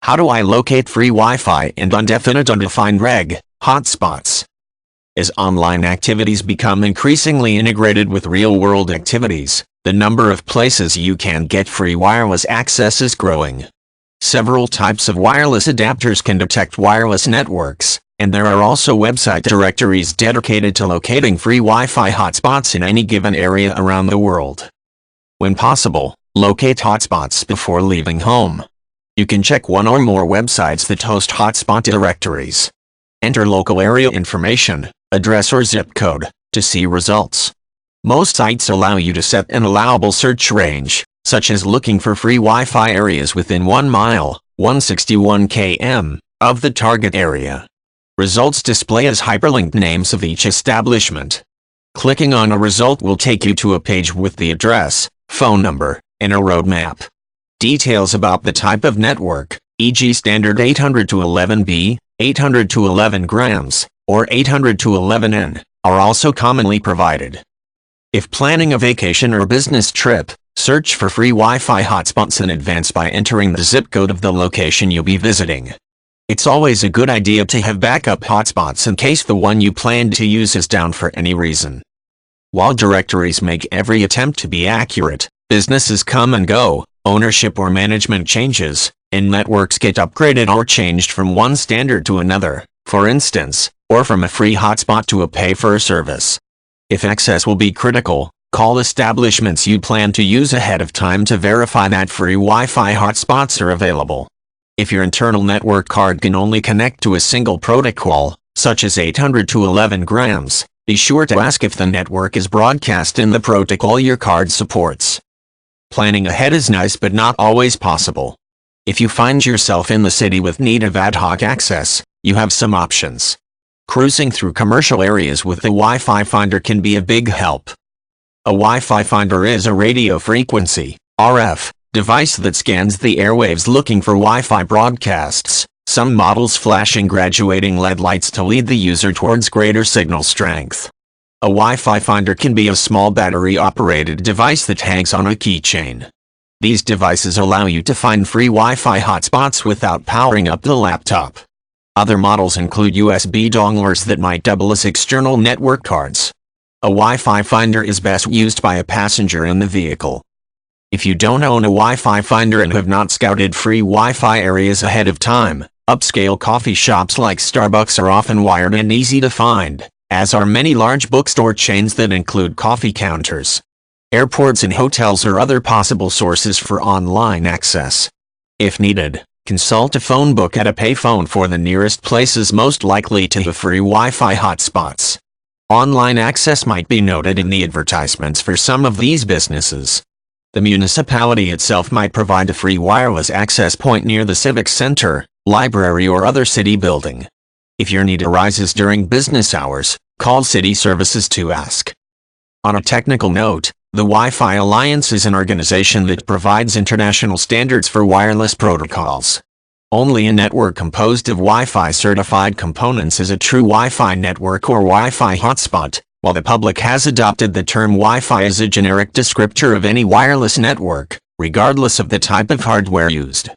How do I locate free Wi-Fi and undefined reg, hotspots? As online activities become increasingly integrated with real-world activities, the number of places you can get free wireless access is growing. Several types of wireless adapters can detect wireless networks, and there are also website directories dedicated to locating free Wi-Fi hotspots in any given area around the world. When possible, locate hotspots before leaving home. You can check one or more websites that host hotspot directories. Enter local area information, address or zip code, to see results. Most sites allow you to set an allowable search range, such as looking for free Wi-Fi areas within 1 mile, 161 km, of the target area. Results display as hyperlinked names of each establishment. Clicking on a result will take you to a page with the address, phone number, and a roadmap. Details about the type of network, e.g. standard 802.11b, 802.11 grams, or 802.11n, are also commonly provided. If planning a vacation or business trip, search for free Wi-Fi hotspots in advance by entering the zip code of the location you'll be visiting. It's always a good idea to have backup hotspots in case the one you planned to use is down for any reason. While directories make every attempt to be accurate, businesses come and go, ownership or management changes, and networks get upgraded or changed from one standard to another, for instance, or from a free hotspot to a pay-for-service. If access will be critical, call establishments you plan to use ahead of time to verify that free Wi-Fi hotspots are available. If your internal network card can only connect to a single protocol, such as 802.11 grams, be sure to ask if the network is broadcast in the protocol your card supports. Planning ahead is nice but not always possible. If you find yourself in the city with need of ad hoc access, you have some options. Cruising through commercial areas with the Wi-Fi finder can be a big help. A Wi-Fi finder is a radio frequency, RF, device that scans the airwaves looking for Wi-Fi broadcasts, some models flashing graduating LED lights to lead the user towards greater signal strength. A Wi-Fi finder can be a small battery-operated device that hangs on a keychain. These devices allow you to find free Wi-Fi hotspots without powering up the laptop. Other models include USB donglers that might double as external network cards. A Wi-Fi finder is best used by a passenger in the vehicle. If you don't own a Wi-Fi finder and have not scouted free Wi-Fi areas ahead of time, upscale coffee shops like Starbucks are often wired and easy to find, as are many large bookstore chains that include coffee counters. Airports and hotels are other possible sources for online access. If needed, consult a phone book at a payphone for the nearest places most likely to have free Wi-Fi hotspots. Online access might be noted in the advertisements for some of these businesses. The municipality itself might provide a free wireless access point near the civic center, library or other city building. If your need arises during business hours, call city services to ask. On a technical note, the Wi-Fi Alliance is an organization that provides international standards for wireless protocols. Only a network composed of Wi-Fi certified components is a true Wi-Fi network or Wi-Fi hotspot, while the public has adopted the term Wi-Fi as a generic descriptor of any wireless network, regardless of the type of hardware used.